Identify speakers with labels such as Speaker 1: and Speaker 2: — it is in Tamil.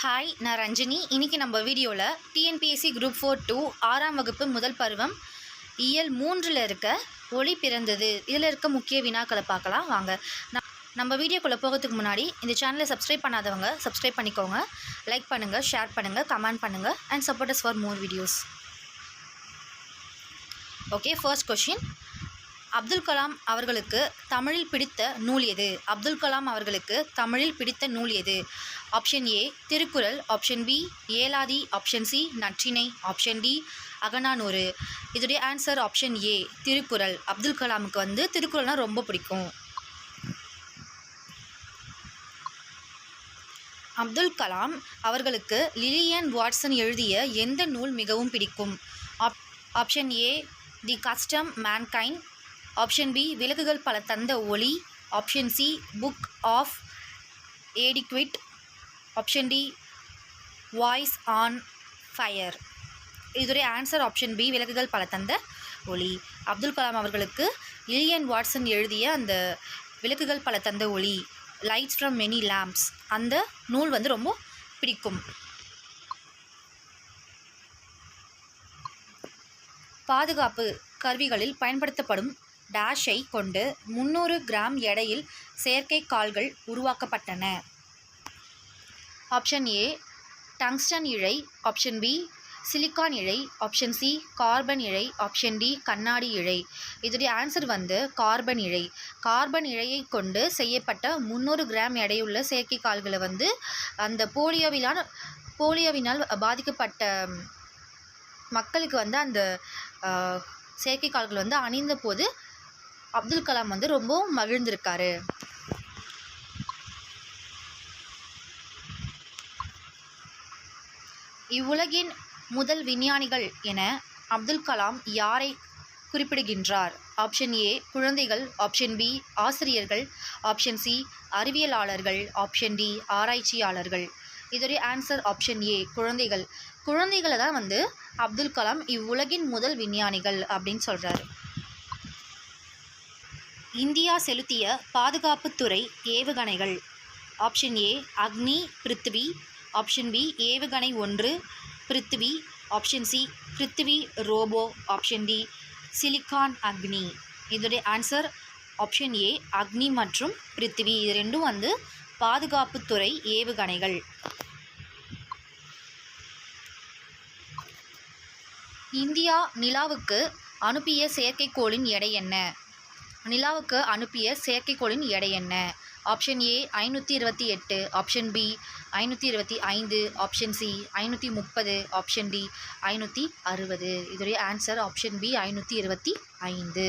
Speaker 1: ஹாய், நான் ரஞ்சினி. இன்றைக்கி நம்ம வீடியோவில் டிஎன்பிஎஸ்சி குரூப் 4-2 6ஆம் வகுப்பு முதல் பருவம் இயல் 3ல் இருக்க ஒளி பிறந்தது இதில் இருக்க முக்கிய வினாக்களை பார்க்கலாம் வாங்க. நம்ம வீடியோக்குள்ளே போகிறதுக்கு முன்னாடி இந்த சேனலை சப்ஸ்கிரைப் பண்ணாதவங்க சப்ஸ்கிரைப் பண்ணிக்கோங்க. லைக் பண்ணுங்கள், ஷேர் பண்ணுங்கள், கமெண்ட் பண்ணுங்கள் and support us for more videos. Okay, first question. Abdul Kalam அவர்களுக்கு தமிழில் பிடித்த நூல் எது? அப்துல் கலாம் அவர்களுக்கு தமிழில் பிடித்த நூல் எது? Option A Thirukkural, option B Elathi, option C Natrinai, option D Akananuru. இதோடைய answer option A Thirukkural. Abdul கலாமுக்கு திருக்குறள்னால் ரொம்ப பிடிக்கும். அப்துல் கலாம் அவர்களுக்கு லிலியன் வாட்சன் எழுதிய எந்த நூல் மிகவும் பிடிக்கும்? Option A the custom mankind, option B Vilakkugal Pala Thantha Oli, option C book of etiquette, option D voice on fire. இதோடைய answer option B Vilakkugal Pala Thantha ஒளி. அப்துல் கலாம் அவர்களுக்கு லிலியன் வாட்சன் எழுதிய அந்த விளக்குகள் பல தந்த ஒளி, லைட்ஸ் ஃப்ரம் மெனி லேம்ப்ஸ், அந்த நூல் ரொம்ப பிடிக்கும். பாதுகாப்பு கருவிகளில் பயன்படுத்தப்படும் டேஷை கொண்டு 300 கிராம் எடையில் செயற்கை கால்கள் உருவாக்கப்பட்டன. ஆப்ஷன் ஏ டங்ஸ்டன் இழை, ஆப்ஷன் பி சிலிக்கான் இழை, ஆப்ஷன் சி கார்பன் இழை, ஆப்ஷன் டி கண்ணாடி இழை. இதோடைய ஆன்சர் கார்பன் இழை. கார்பன் இழையை கொண்டு செய்யப்பட்ட 300 கிராம் எடையுள்ள செயற்கை கால்களை அந்த போலியோவினால் பாதிக்கப்பட்ட மக்களுக்கு அந்த செயற்கை கால்கள் அணிந்த போது அப்துல் கலாம் ரொம்பவும் மகிழ்ந்திருக்காரு. இவ்வுலகின் முதல் விஞ்ஞானிகள் என அப்துல் கலாம் யாரை குறிப்பிடுகின்றார்? ஆப்ஷன் ஏ குழந்தைகள், ஆப்ஷன் பி ஆசிரியர்கள், ஆப்ஷன் சி அறிவியலாளர்கள், ஆப்ஷன் டி ஆராய்ச்சியாளர்கள். இதோடைய ஆன்சர் ஆப்ஷன் ஏ குழந்தைகள். குழந்தைகளை தான் அப்துல் கலாம் இவ்வுலகின் முதல் விஞ்ஞானிகள் அப்படின்னு சொல்கிறாரு. இந்தியா செலுத்திய பாதுகாப்புத்துறை ஏவுகணைகள். Option A Agni Prithvi, option B ஏவுகணை 1 பிருத்திவி, ஆப்ஷன் சி பிருத்திவி ரோபோ, ஆப்ஷன் டி சிலிக்கான் அக்னி. இதோடைய ஆன்சர் ஆப்ஷன் ஏ அக்னி மற்றும் பிருத்திவி. இது ரெண்டும் பாதுகாப்புத்துறை ஏவுகணைகள். இந்தியா நிலாவுக்கு அனுப்பிய செயற்கைக்கோளின் எடை என்ன? நிலாவுக்கு அனுப்பிய செயற்கைக்கோளின் எடை என்ன? Option A 528, option B 525, option C 530, option D 560. இதோடைய ஆன்சர் ஆப்ஷன் பி 525.